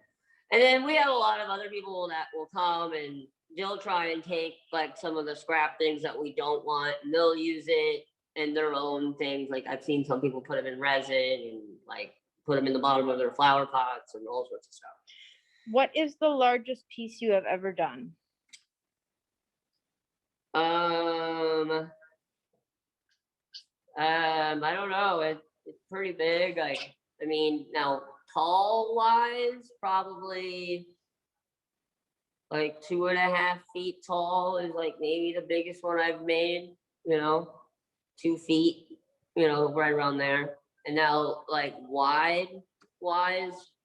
And then we have a lot of other people that will come and they'll try and take like some of the scrap things that we don't want, and they'll use it in their own things. Like I've seen some people put them in resin and like put them in the bottom of their flower pots and all sorts of stuff. What is the largest piece you have ever done? I don't know. It's pretty big. Like, I mean, now tall wise, probably like 2.5 feet tall is like maybe the biggest one I've made, you know, 2 feet, you know, right around there. And now like wise,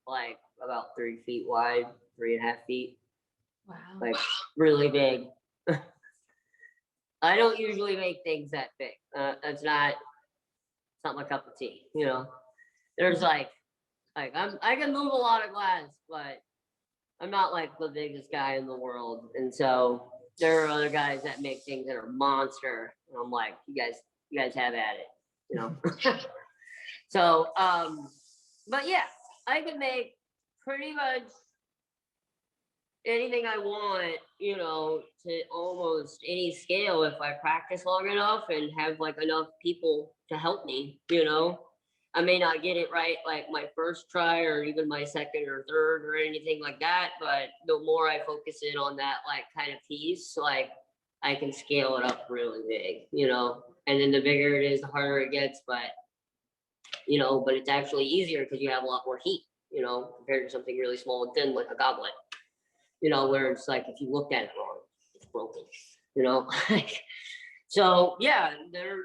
like about 3 feet wide, 3.5 feet, Wow. like really big. I don't usually make things that big. It's not my cup of tea, you know. There's like I can move a lot of glass, but I'm not like the biggest guy in the world. And so there are other guys that make things that are monster. And I'm like, you guys have at it, you know. So but yeah, I can make pretty much anything I want, you know, to almost any scale if I practice long enough and have like enough people to help me, you know. I may not get it right like my first try or even my second or third or anything like that, but the more I focus in on that like kind of piece, like I can scale it up really big, you know. And then the bigger it is, the harder it gets, but you know, but it's actually easier because you have a lot more heat, you know, compared to something really small and thin like a goblet. You know, where it's like if you looked at it wrong, it's broken, you know. So yeah,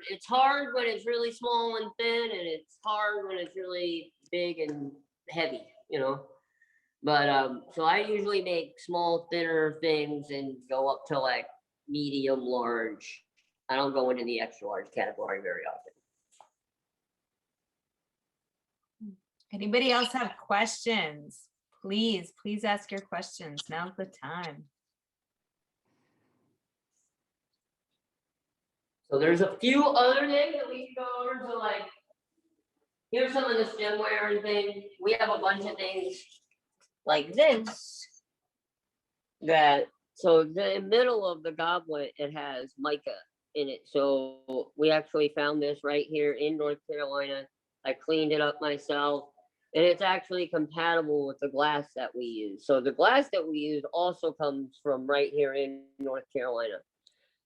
it's hard when it's really small and thin, and it's hard when it's really big and heavy, you know. But so I usually make small, thinner things and go up to like medium, large. I don't go into the extra large category very often. Anybody else have questions? Please ask your questions. Now's the time. So there's a few other things that we can go over. So like, here's some of the stemware and things. We have a bunch of things like this. So the middle of the goblet, it has mica in it. So we actually found this right here in North Carolina. I cleaned it up myself. And it's actually compatible with the glass that we use. So the glass that we use also comes from right here in North Carolina.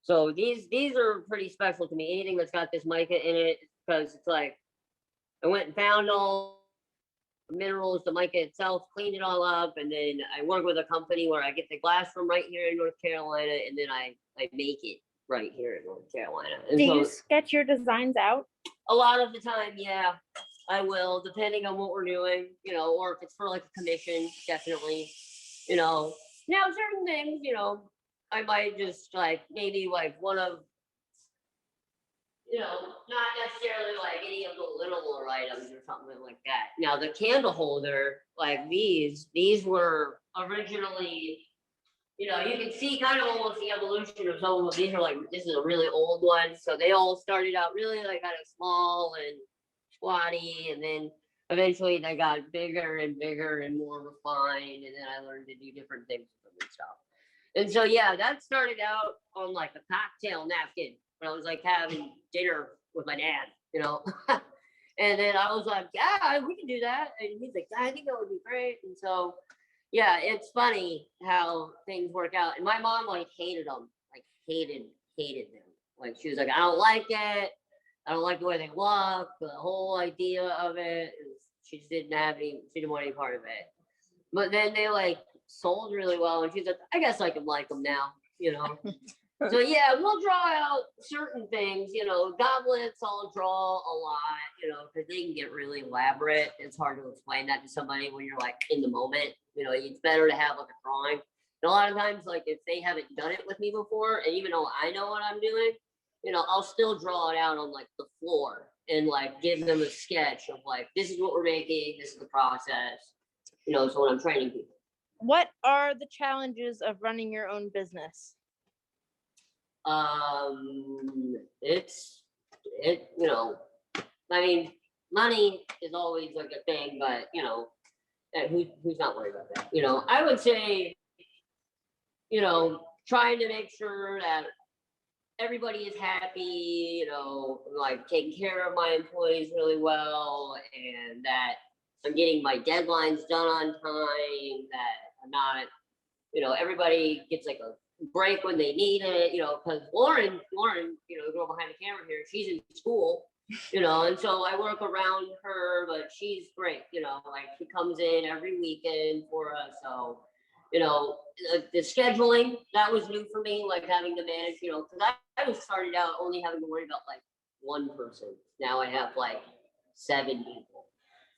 So these are pretty special to me. Anything that's got this mica in it, because it's like, I went and found all the minerals, the mica itself, cleaned it all up, and then I work with a company where I get the glass from right here in North Carolina, and then I make it right here in North Carolina. And Do so you sketch your designs out? a lot of the time, yeah, I will, depending on what we're doing, you know, or if it's for like a commission, definitely, you know. Now, certain things, you know, I might just like, maybe like one of, you know, not necessarily like any of the littler items or something like that. Now, the candle holder, like these were originally, you know, you can see kind of almost the evolution of some of them. These are like, this is a really old one. So they all started out really like kind of small and squatty, and then eventually they got bigger and bigger and more refined, and then I learned to do different things with them and stuff. And so yeah, that started out on like a cocktail napkin when I was like having dinner with my dad, you know. And then I was like, yeah, we can do that. And he's like, I think that would be great. And so yeah, it's funny how things work out. And my mom like hated them, like hated them. Like she was like, I don't like it. I don't like the way they look. The whole idea of it is she just didn't want any part of it. But then they like sold really well, and she's like, I guess I can like them now, you know. So yeah, we'll draw out certain things, you know, goblets I'll draw a lot, you know, because they can get really elaborate. It's hard to explain that to somebody when you're like in the moment, you know. It's better to have like a drawing. And a lot of times, like if they haven't done it with me before, and even though I know what I'm doing, you know, I'll still draw it out on like the floor and like give them a sketch of like, this is what we're making, this is the process, you know, so when I'm training people. What are the challenges of running your own business? You know, I mean, money is always like a thing, but you know, who's not worried about that? You know, I would say, you know, trying to make sure that everybody is happy, you know, like taking care of my employees really well, and that I'm getting my deadlines done on time, that I'm not, you know, everybody gets like a break when they need it, you know, because Lauren, you know, the girl behind the camera here, she's in school, you know, and so I work around her, but she's great, you know, like she comes in every weekend for us. So, you know, the scheduling, that was new for me, like having to manage, you know, because I was started out only having to worry about like one person. Now I have like 7 people,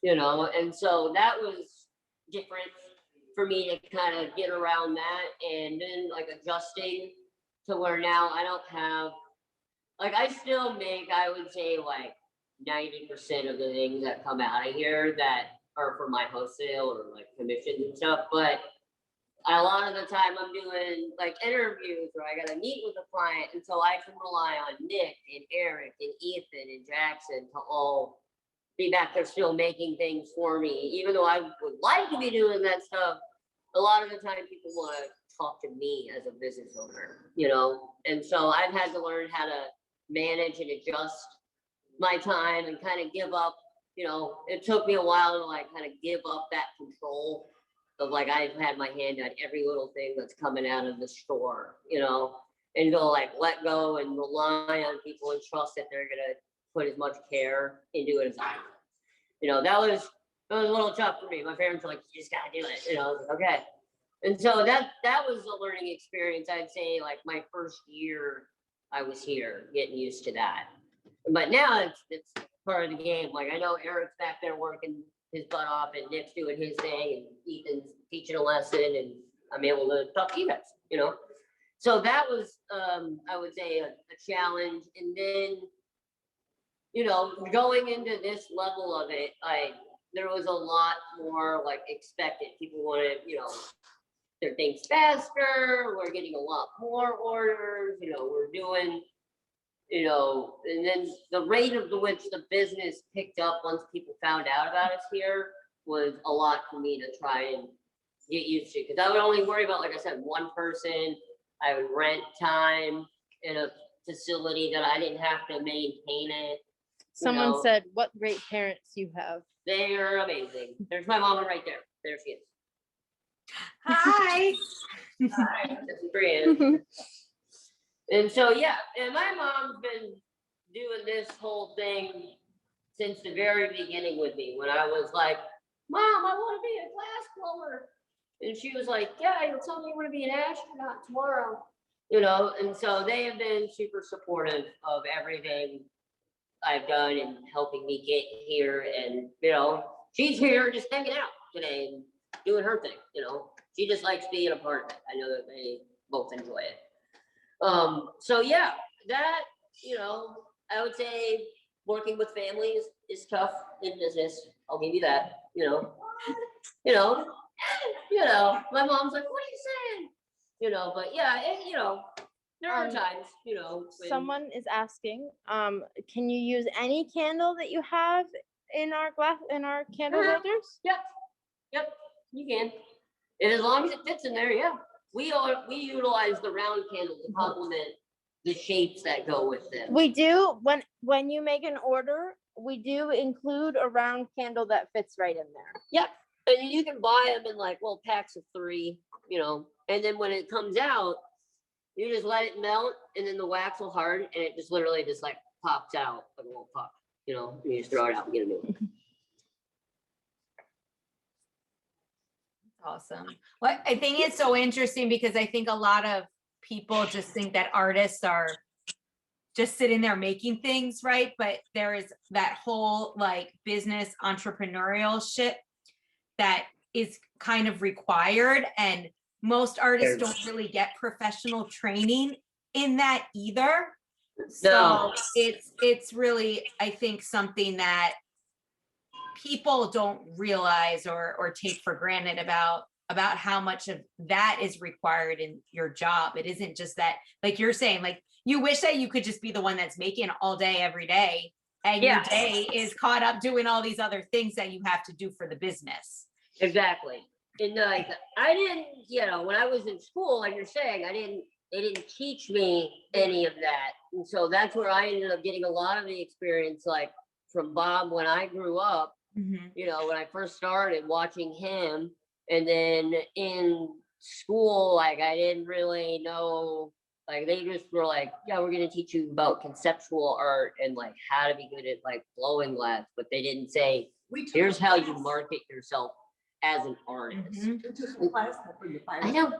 you know, and so that was different for me to kind of get around that, and then like adjusting to where now I don't have, like I still make, I would say like 90% of the things that come out of here that are for my wholesale or like commissions and stuff, but a lot of the time I'm doing like interviews where I gotta meet with a client, and so I can rely on Nick and Eric and Ethan and Jackson to all be back there still making things for me, even though I would like to be doing that stuff. A lot of the time people want to talk to me as a business owner, you know, and so I've had to learn how to manage and adjust my time and kind of give up, you know. It took me a while to like kind of give up that control of like, I've had my hand on every little thing that's coming out of the store, you know, and go like let go and rely on people and trust that they're gonna put as much care into it as I do. You know, that was a little tough for me. My parents were like, you just gotta do it, you know. I was like, okay. And so that was a learning experience. I'd say like my first year I was here, getting used to that. But now it's part of the game. Like I know Eric's back there working his butt off, and Nick's doing his thing, and Ethan's teaching a lesson, and I'm able to talk to you guys, you know. So that was I would say a challenge. And then, you know, going into this level of it, there was a lot more like expected. People wanted, you know, their things faster. We're getting a lot more orders. You know, we're doing you know, and then the rate of which the business picked up once people found out about us here was a lot for me to try and get used to, because I would only worry about, like I said, one person. I would rent time in a facility that I didn't have to maintain it. Someone know. said, "What great parents you have." They are amazing. There's my mama right there. There she is. Hi. Hi, that's Brianne. And so, yeah, and my mom's been doing this whole thing since the very beginning with me. When I was like, Mom, I want to be a glass blower. And she was like, yeah, you'll tell me you want to be an astronaut tomorrow. You know, and so they have been super supportive of everything I've done and helping me get here. And, you know, she's here just hanging out today and doing her thing, you know. She just likes being a part of it. I know that they both enjoy it. So yeah, that, you know, I would say working with families is tough in business. I'll give you that, you know, my mom's like, what are you saying? You know, but yeah, you know, there are times, you know. Someone is asking, can you use any candle that you have in our candle holders? Yep, you can. And as long as it fits in there, yeah. We utilize the round candle to complement the shapes that go with them. We do, when you make an order, we do include a round candle that fits right in there. Yep. And you can buy them in like little packs of 3, you know, and then when it comes out, you just let it melt and then the wax will harden and it just literally just like pops out like a little pop, you know, and you just throw it out and get a new one. Awesome. Well, I think it's so interesting because I think a lot of people just think that artists are just sitting there making things, right? But there is that whole like business entrepreneurial shit that is kind of required. And most artists don't really get professional training in that either. So it's really, I think, something that people don't realize or take for granted about how much of that is required in your job. It isn't just that, like you're saying, like you wish that you could just be the one that's making all day, every day, and your day is caught up doing all these other things that you have to do for the business. Exactly. And like, I didn't, you know, when I was in school, like you're saying, they didn't teach me any of that. And so that's where I ended up getting a lot of the experience, like from Bob when I grew up. You know, when I first started watching him, and then in school, like I didn't really know, like they just were like, yeah, we're gonna teach you about conceptual art and like how to be good at like blowing glass, but they didn't say, here's how you market yourself as an artist. I know.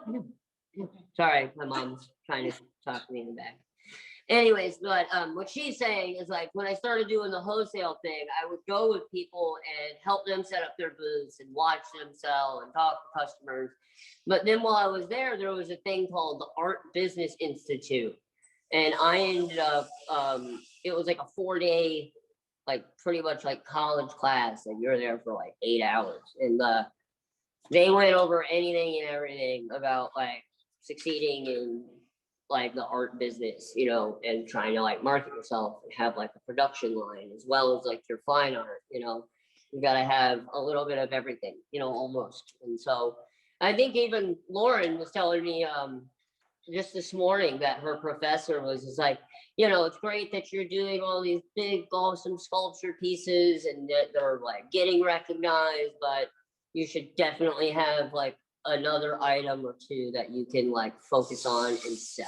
Sorry, my mom's trying to talk to me in the back. Anyways, but what she's saying is like when I started doing the wholesale thing, I would go with people and help them set up their booths and watch them sell and talk to customers. But then while I was there was a thing called the Art Business Institute. And I ended up, it was like a 4-day, like pretty much like college class. And you're there for like 8 hours. And they went over anything and everything about like succeeding in like the art business, you know, and trying to like market yourself and have like a production line as well as like your fine art, you know, you got to have a little bit of everything, you know, almost. And so I think even Lauren was telling me just this morning that her professor was just like, you know, it's great that you're doing all these big, awesome sculpture pieces and that they're like getting recognized, but you should definitely have like another item or 2 that you can like focus on and sell,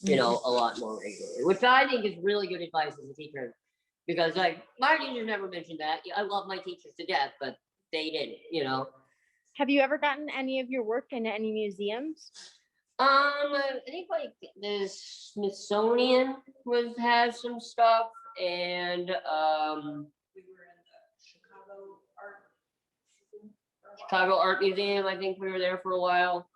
you know, a lot more regularly, which I think is really good advice as a teacher, because like my teachers never mentioned that. I love my teachers to death, but they didn't, you know. Have you ever gotten any of your work into any museums? I think like the Smithsonian has some stuff, and We were in the Chicago Art Museum. I think we were there for a while.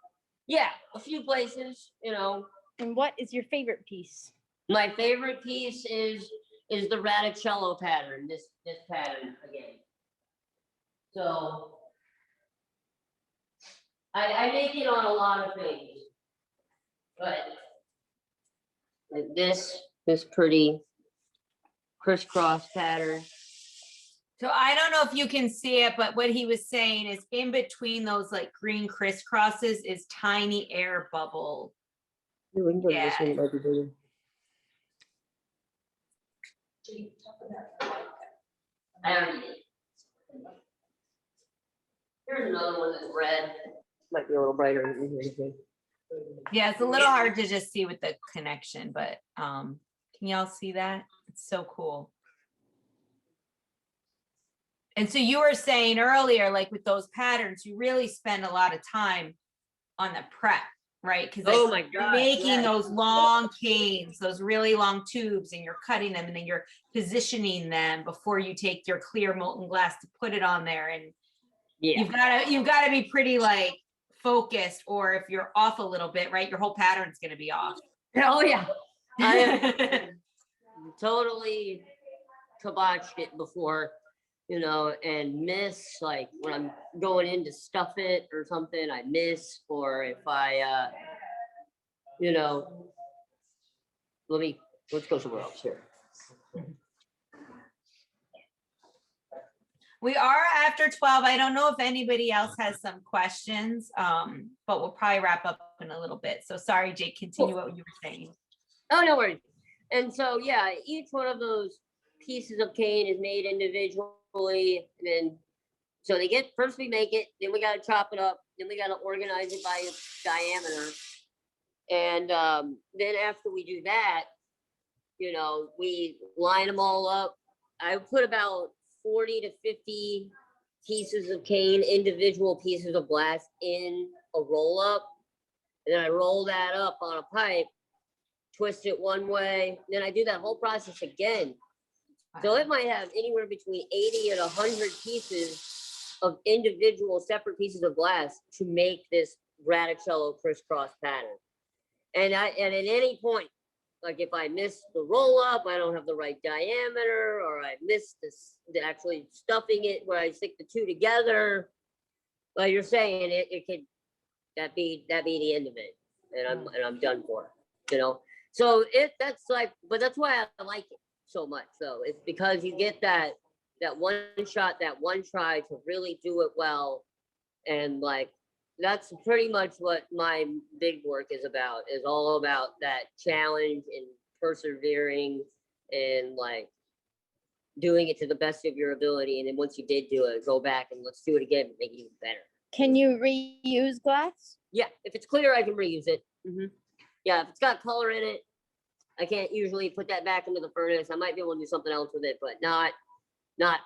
Yeah, a few places, you know. And what is your favorite piece? My favorite piece is the Radicello pattern. This pattern again. So I make it on a lot of things, but like this this pretty crisscross pattern. So I don't know if you can see it, but what he was saying is in between those like green crisscrosses is tiny air bubble. We can go to this Yeah. one, maybe, maybe. I already did. Here's another one that's red. Might be a little brighter in here, I think. Yeah, it's a little hard to just see with the connection, but can y'all see that? It's so cool. And so you were saying earlier, like with those patterns, you really spend a lot of time on the prep, right? Because Oh my you're God, making yes. those long canes, those really long tubes, and you're cutting them, and then you're positioning them before you take your clear molten glass to put it on there. And Yeah. you've gotta be pretty like focused, or if you're off a little bit, right, your whole pattern's gonna be off. Oh, yeah. I have totally kiboshed it before, you know, and miss, like when I'm going in to stuff it or something, I miss, or if I, you know, let's go somewhere else here. We are after 12. I don't know if anybody else has some questions, but we'll probably wrap up in a little bit. So sorry, Jake, continue what you were saying. Oh, no worries. And so, yeah, each one of those pieces of cane is made individually. And then, so they get, first we make it, then we got to chop it up, then we got to organize it by its diameter. And then after we do that, you know, we line them all up. I put about 40 to 50 pieces of cane, individual pieces of glass in a roll up. And then I roll that up on a pipe, twist it one way, then I do that whole process again. So it might have anywhere between 80 and 100 pieces of individual separate pieces of glass to make this Radicello crisscross pattern. And at any point, like if I miss the roll up, I don't have the right diameter, or I miss the actually stuffing it where I stick the two together, like you're saying, it could that be the end of it, and I'm done for, you know. So that's like, but that's why I like it so much. So it's because you get that one shot, that one try to really do it well, and like that's pretty much what my big work is about. Is all about that challenge and persevering and like doing it to the best of your ability. And then once you did do it, go back and let's do it again, make it even better. Can you reuse glass? Yeah, if it's clear, I can reuse it. Yeah, if it's got color in it, I can't usually put that back into the furnace. I might be able to do something else with it, but not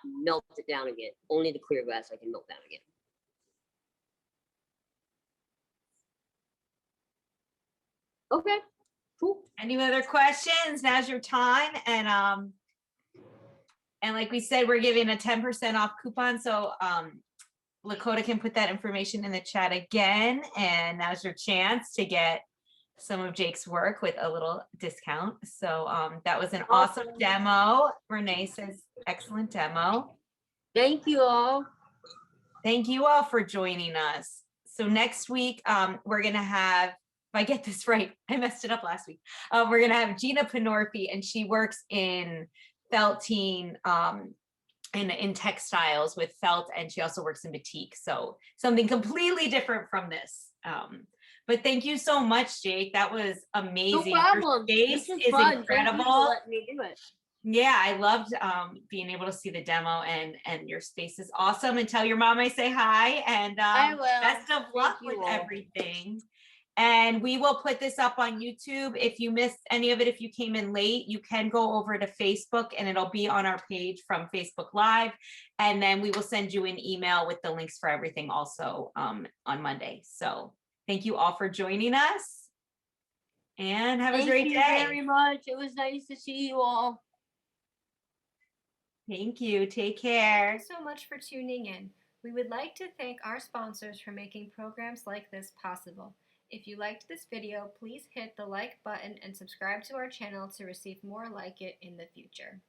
melt it down again. Only the clear glass I can melt down again. Okay, cool. Any other questions? Now's your time. And like we said, we're giving a 10% off coupon. So Lakota can put that information in the chat again. And now's your chance to get some of Jake's work with a little discount. So that was an awesome demo. Renee says, excellent demo. Thank you all. Thank you all for joining us. So next week, we're going to have, if I get this right, I messed it up last week. We're going to have Gina Panorfi, and she works in felting in textiles with felt, and she also works in batik. So something completely different from this. But thank you so much, Jake. That was amazing. No problem. Your space This was is fun. incredible. Thank you for letting me do it. Yeah, I loved being able to see the demo, and your space is awesome. And tell your mom I say hi, and I will. best of luck Thank you with all. everything. And we will put this up on YouTube. If you missed any of it, if you came in late, you can go over to Facebook, and it'll be on our page from Facebook Live. And then we will send you an email with the links for everything also on Monday. So thank you all for joining us, and have a great day. Thank you very much. It was nice to see you all. Thank you. Take care. Thank you so much for tuning in. We would like to thank our sponsors for making programs like this possible. If you liked this video, please hit the like button and subscribe to our channel to receive more like it in the future.